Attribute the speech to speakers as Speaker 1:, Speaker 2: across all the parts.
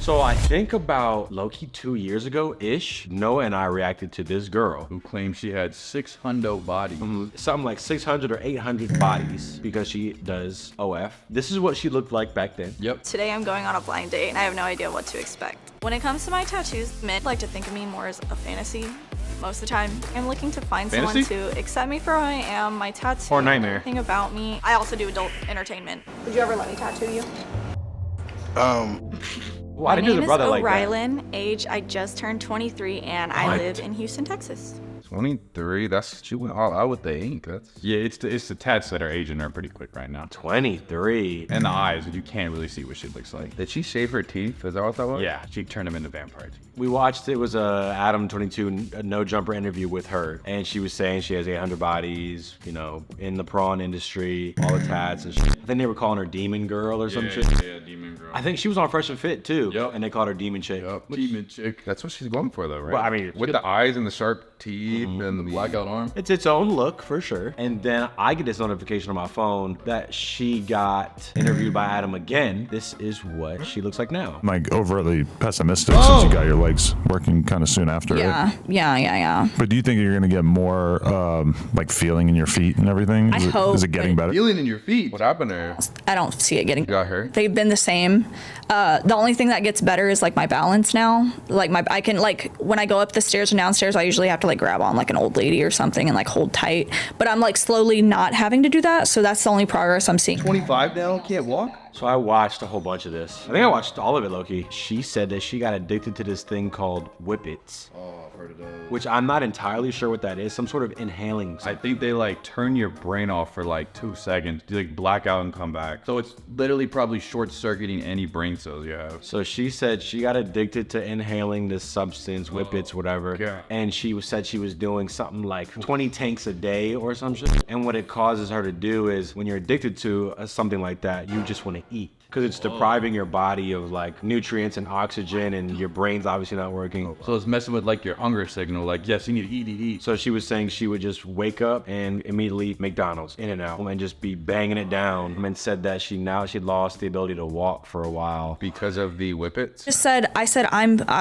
Speaker 1: So I think about low-key 2 years ago-ish, Noah and I reacted to this girl
Speaker 2: Who claimed she had 600 bodies.
Speaker 1: something like 600 or 800 bodies because she does OF. This is what she looked like back then.
Speaker 2: Yep.
Speaker 3: Today I'm going on a blind date and I have no idea what to expect. When it comes to my tattoos, men like to think of me more as a fantasy. Most of the time, I'm looking to find
Speaker 2: Fantasy?
Speaker 3: someone to accept me for who I am, my tattoo,
Speaker 1: Or nightmare.
Speaker 3: everything about me. I also do adult entertainment. Would you ever let me tattoo you?
Speaker 1: Why
Speaker 3: My
Speaker 1: did you
Speaker 3: name
Speaker 1: a
Speaker 3: is
Speaker 1: brother like that?
Speaker 3: O'Rylan. Age, I just turned 23 and I
Speaker 1: What?
Speaker 3: live in Houston, Texas.
Speaker 4: 23. She went all out with the ink. That's
Speaker 2: Yeah, it's the tats that are aging her pretty quick right now.
Speaker 1: 23.
Speaker 2: And the eyes, you can't really see what she looks like.
Speaker 4: Did she shave her teeth? Is that what that was?
Speaker 2: Yeah, she turned them into vampire teeth.
Speaker 1: We watched, it was a Adam 22 No Jumper interview with her, and she was saying she has 800 bodies, you know, in the prawn industry, all the tats and shit. I think they were calling her Demon Girl or some shit.
Speaker 2: Yeah, demon girl.
Speaker 1: I think she was on Fresh and Fit too,
Speaker 2: Yup.
Speaker 1: and they called her Demon Chick.
Speaker 2: Demon chick.
Speaker 4: That's what she's going for, though, right?
Speaker 1: Well, I mean,
Speaker 4: with the eyes and the sharp teeth and the
Speaker 2: Blackout arm.
Speaker 1: It's its own look for sure. And then I get this notification on my phone that she got interviewed by Adam again. This is what she looks like now.
Speaker 5: Like overly pessimistic since you got your legs working kind of soon after it.
Speaker 3: Yeah.
Speaker 5: But do you think you're gonna get more like feeling in your feet and everything?
Speaker 3: I
Speaker 5: Is
Speaker 3: hope,
Speaker 5: Is it getting
Speaker 3: but-
Speaker 5: better?
Speaker 2: Feeling in your feet.
Speaker 4: What happened to her?
Speaker 3: I don't see it getting.
Speaker 4: You got hurt?
Speaker 3: They've been the same. The only thing that gets better is like my balance now. Like I can like when I go up the stairs and downstairs, I usually have to like grab on like an old lady or something and like hold tight. But I'm like slowly not having to do that. So that's the only progress I'm seeing.
Speaker 1: 25 now, can't walk? So I watched a whole bunch of this. I think I watched all of it, Loki. She said that she got addicted to this thing called Whippits.
Speaker 2: Oh, I've heard of those.
Speaker 1: Which I'm not entirely sure what that is. Some sort of inhaling.
Speaker 2: I think they like turn your brain off for like 2 seconds. You like black out and come back. So it's literally probably short circuiting any brain cells you have.
Speaker 1: So she said she got addicted to inhaling this substance, Whippits, whatever.
Speaker 2: God.
Speaker 1: And said she was doing something like 20 tanks a day or some shit. And what it causes her to do is when you're addicted to something like that, you just want to eat. Because it's depriving your body of like nutrients and oxygen, and your brain's obviously not working.
Speaker 2: So it's messing with like your hunger signal. Like, yes, you need to eat.
Speaker 1: So she was saying she would just wake up and immediately McDonald's, In and Out, and just be banging it down. And said that she'd lost the ability to walk for a while.
Speaker 4: Because of the whippets?
Speaker 3: I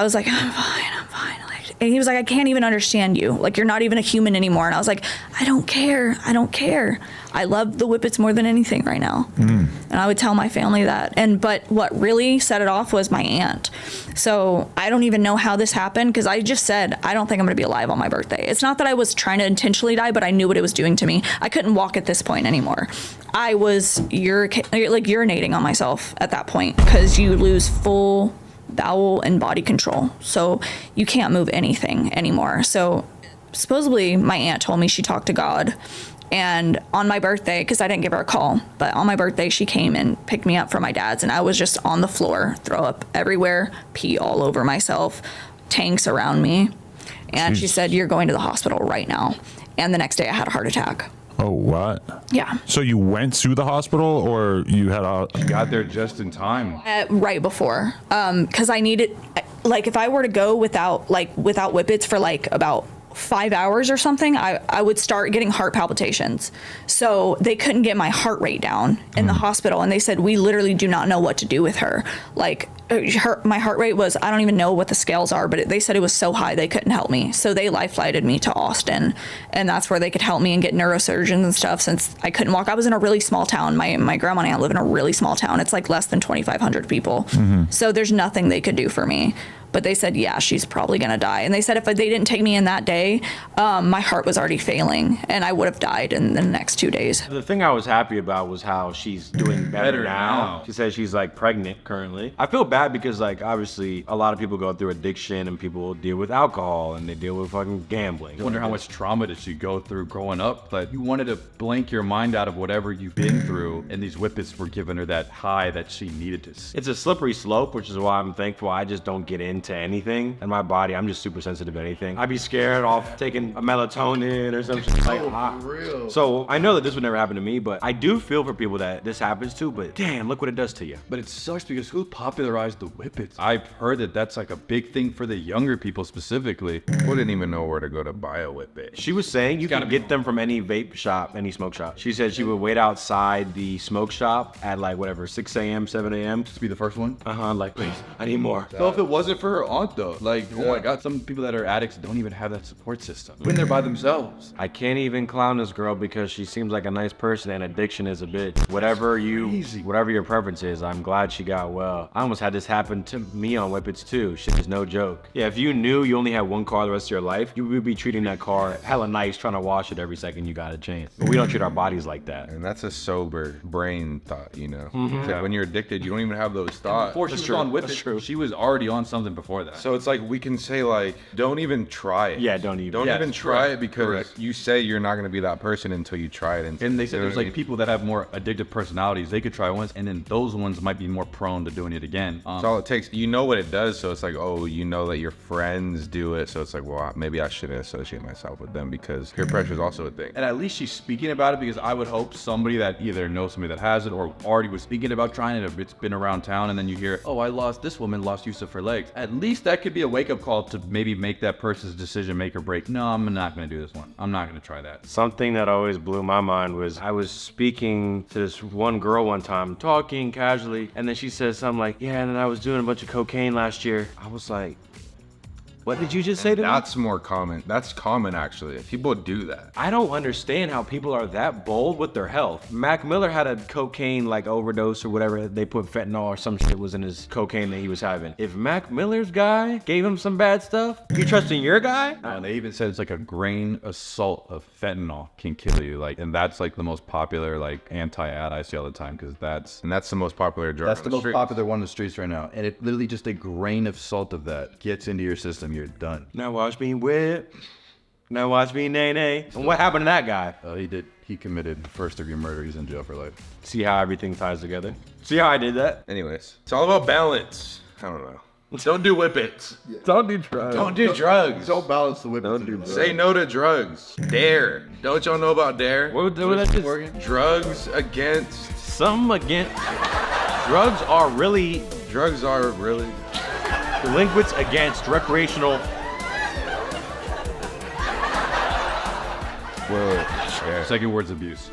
Speaker 3: was like, I'm fine. Like, and he was like, I can't even understand you. Like, you're not even a human anymore. And I was like, I don't care. I love the Whippets more than anything right now. And I would tell my family that. But what really set it off was my aunt. So I don't even know how this happened because I just said, I don't think I'm going to be alive on my birthday. It's not that I was trying to intentionally die, but I knew what it was doing to me. I couldn't walk at this point anymore. I was urinating on myself at that point because you lose full bowel and body control. So you can't move anything anymore. So supposedly my aunt told me she talked to God. And on my birthday, because I didn't give her a call, but on my birthday, she came and picked me up from my dad's, and I was just on the floor, throw up everywhere, pee all over myself, tanks around me. And she said, you're going to the hospital right now. And the next day I had a heart attack.
Speaker 5: Oh, what?
Speaker 3: Yeah.
Speaker 5: So you went to the hospital, or you had a?
Speaker 2: Got there just in time.
Speaker 3: Right before, because I needed, like, if I were to go without Whippets for like about 5 hours or something, I would start getting heart palpitations. So they couldn't get my heart rate down in the hospital, and they said, we literally do not know what to do with her. Like, my heart rate was, I don't even know what the scales are, but they said it was so high they couldn't help me. So they life flighted me to Austin, and that's where they could help me and get neurosurgeons and stuff since I couldn't walk. I was in a really small town. My grandma and aunt live in a really small town. It's like less than 2,500 people. So there's nothing they could do for me. But they said, yeah, she's probably going to die. And they said if they didn't take me in that day, my heart was already failing and I would have died in the next 2 days.
Speaker 1: The thing I was happy about was how she's doing better now. She says she's like pregnant currently. I feel bad because like obviously a lot of people go through addiction and people deal with alcohol and they deal with fucking gambling.
Speaker 2: I wonder how much trauma did she go through growing up, but you wanted to blank your mind out of whatever you've been through, and these Whippets were giving her that high that she needed to see.
Speaker 1: It's a slippery slope, which is why I'm thankful I just don't get into to anything. And my body, I'm just super sensitive to anything. I'd be scared off taking a melatonin or something like that.
Speaker 4: real.
Speaker 1: So I know that this would never happen to me, but I do feel for people that this happens to, but damn, look what it does to you.
Speaker 2: But it sucks because who popularized the Whippets? I've heard that that's like a big thing for the younger people specifically.
Speaker 4: Wouldn't even know where to go to buy a Whippet.
Speaker 1: She was saying you can get them from any vape shop, any smoke shop. She said she would wait outside the smoke shop at like whatever, 6 a.m., 7 a.m.
Speaker 2: To be the first one.
Speaker 1: Like, please, I need more.
Speaker 2: So if it wasn't for her aunt though, like, oh my God, some people that are addicts don't even have that support system when they're by themselves.
Speaker 1: I can't even clown this girl because she seems like a nice person and addiction is a bitch. Whatever your preference is, I'm glad she got well. I almost had this happen to me on Whippets too. Shit is no joke. Yeah, if you knew you only had one car the rest of your life, you would be treating that car hella nice, trying to wash it every second you got a chance. But we don't treat our bodies like that.
Speaker 4: And that's a sober brain thought, you know? It's like when you're addicted, you don't even have those thoughts.
Speaker 2: Before she was on Whippets, she was already on something before that.
Speaker 4: So it's like we can say like, don't even try it.
Speaker 1: Yeah, don't even.
Speaker 4: Don't even try it because
Speaker 2: Correct.
Speaker 4: you say you're not gonna be that person until you try it.
Speaker 2: And they said
Speaker 4: you know
Speaker 2: there's
Speaker 4: what I
Speaker 2: like
Speaker 4: mean?
Speaker 2: people that have more addictive personalities. They could try once, and then those ones might be more prone to doing it again.
Speaker 4: That's all it takes. You know what it does, so it's like, oh, you know that your friends do it, so it's like, well, maybe I shouldn't associate myself with them because peer pressure is also a thing.
Speaker 2: And at least she's speaking about it because I would hope somebody that either knows somebody that has it or already was thinking about trying it, if it's been around town, and then you hear, oh, this woman lost use of her legs. At least that could be a wake-up call to maybe make that person's decision make or break. No, I'm not gonna do this one. I'm not gonna try that.
Speaker 1: Something that always blew my mind was I was speaking to this one girl one time, talking casually, and then she says something like, yeah, and then I was doing a bunch of cocaine last year. I was like, what did you just say to me?
Speaker 4: That's more common. That's common, actually. People do that.
Speaker 1: I don't understand how people are that bold with their health. Mac Miller had a cocaine like overdose or whatever. They put fentanyl or some shit was in his cocaine that he was having. If Mac Miller's guy gave him some bad stuff, you trusting your guy?
Speaker 2: And they even said it's like a grain of salt of fentanyl can kill you. Like, and that's like the most popular like anti-ad I see all the time because that's
Speaker 4: the most popular drug.
Speaker 2: That's
Speaker 4: on
Speaker 2: the most
Speaker 4: streets.
Speaker 2: popular one on the streets right now. And it literally just a grain of salt of that gets into your system. You're done.
Speaker 1: Now watch me whip. Now watch me nay. And what happened to that guy?
Speaker 2: He committed first-degree murder. He's in jail for life.
Speaker 1: See how everything ties together? See how I did that?
Speaker 4: Anyways, it's all about balance. I don't know. Don't do Whippets. Don't do drugs. Don't do drugs.
Speaker 2: Don't balance the whip.
Speaker 4: Say no to drugs. Dare. Don't y'all know about Dare?
Speaker 1: What that just?
Speaker 4: Drugs against.
Speaker 1: Some against. Drugs are really delinquents against recreational.
Speaker 4: Whoa. Yeah.
Speaker 2: Second word's abuse.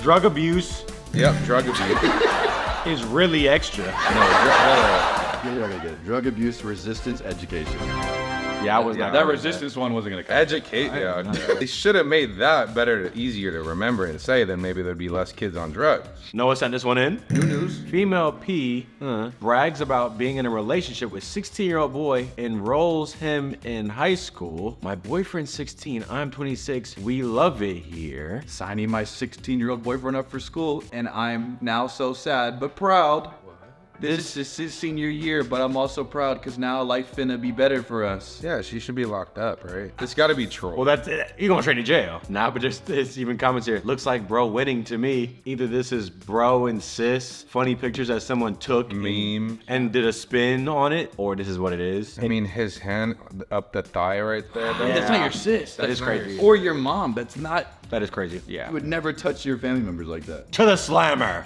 Speaker 1: Drug abuse
Speaker 4: Yep, drug abuse.
Speaker 1: is really extra.
Speaker 2: You're not gonna get it. Drug abuse resistance education.
Speaker 1: Yeah, I was not.
Speaker 2: That resistance one wasn't gonna come.
Speaker 4: Educate, yeah. They should have made that better, easier to remember and say, then maybe there'd be less kids on drugs.
Speaker 1: Noah sent this one in.
Speaker 2: New news.
Speaker 1: Female P brags about being in a relationship with 16-year-old boy, enrolls him in high school. My boyfriend's 16, I'm 26. We love it here.
Speaker 2: Signing my 16-year-old boyfriend up for school, and I'm now so sad but proud. This is his senior year, but I'm also proud because now life finna be better for us.
Speaker 4: Yeah, she should be locked up, right? It's gotta be troll.
Speaker 1: Well, that's it. You're going straight to jail. Nah, but there's even comments here. Looks like bro winning to me. Either this is bro and sis, funny pictures that someone took
Speaker 4: Meme.
Speaker 1: and did a spin on it, or this is what it is.
Speaker 4: I mean, his hand up the thigh right there. Though.
Speaker 2: That's not your sis.
Speaker 1: That is crazy.
Speaker 2: Or your mom. That's not.
Speaker 1: That is crazy. Yeah.
Speaker 2: You would never touch your family members like that.
Speaker 1: To the slammer.